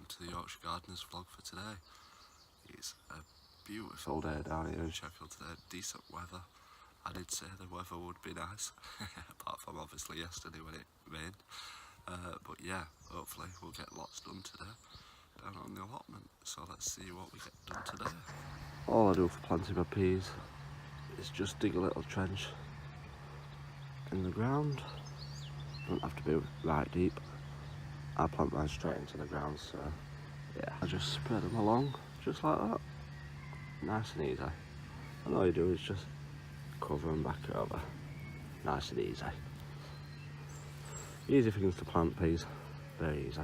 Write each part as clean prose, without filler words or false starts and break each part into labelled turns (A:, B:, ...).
A: to the Yorkshire Gardeners vlog for today. It's a beautiful day down here in Sheffield today, decent weather. I did say the weather would be nice, apart from obviously yesterday when it rained. But yeah, hopefully we'll get lots done today down on the allotment. So let's see what we get done today. All I do for planting my peas is just dig a little trench in the ground. Don't have to be right deep. I plant mine straight into the ground, so yeah, I just spread them along just like that, nice and easy. And all you do is just cover them back over, nice and easy. Easy things to plant, peas, very easy,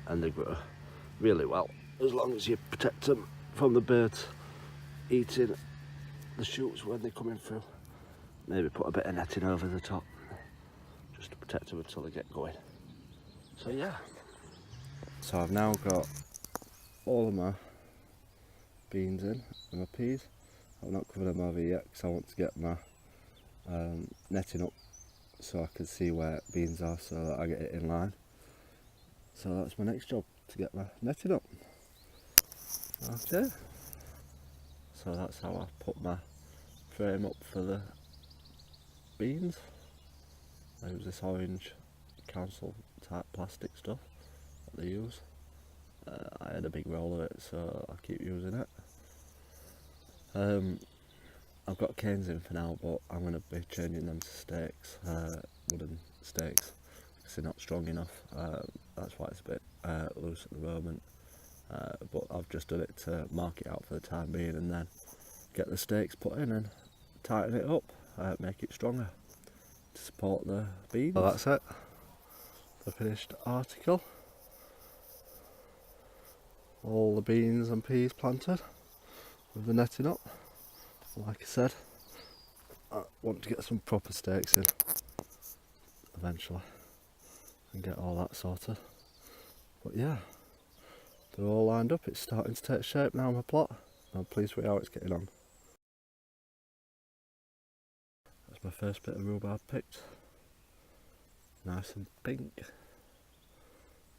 A: and they grow really well as long as you protect them from the birds eating the shoots when they're coming through. Maybe put a bit of netting over the top just to protect them until they get going. So yeah, so I've now got all of my beans in and my peas. I've not covered them over yet because I want to get my netting up so I can see where beans are so that I get it in line. So that's my next job, to get my netting up. Okay, so that's how I put my frame up for the beans. I use this orange council type plastic stuff that they use. I had a big roll of it, so I'll keep using it. I've got canes in for now, but I'm going to be changing them to stakes, wooden stakes, because they're not strong enough. That's why it's a bit loose at the moment. But I've just done it to mark it out for the time being, and then get the stakes put in and tighten it up, make it stronger to support the beans. So that's it, the finished article. All the beans and peas planted with the netting up. Like I said, I want to get some proper stakes in eventually and get all that sorted. But yeah, they're all lined up. It's starting to take shape now, my plot. I'm pleased with how it's getting on. That's my first bit of rhubarb picked. Nice and pink. If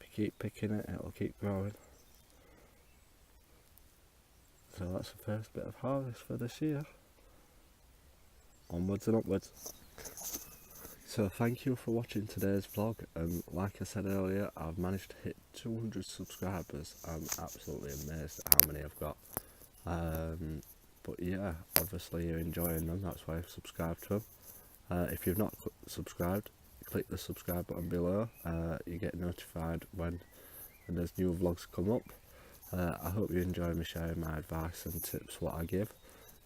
A: you keep picking it, it'll keep growing. So that's the first bit of harvest for this year. Onwards and upwards. So thank you for watching today's vlog, and like I said earlier, I've managed to hit 200 subscribers. I'm absolutely amazed at how many I've got. But yeah, obviously you're enjoying them, that's why I've subscribed to them. If you've not subscribed, click the subscribe button below. You get notified when there's new vlogs come up. I hope you enjoy me sharing my advice and tips, what I give.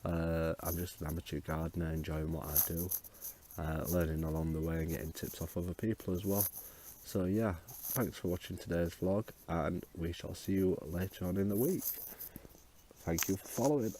A: I'm just an amateur gardener, enjoying what I do, learning along the way and getting tips off other people as well. So yeah, thanks for watching today's vlog, and we shall see you later on in the week. Thank you for following.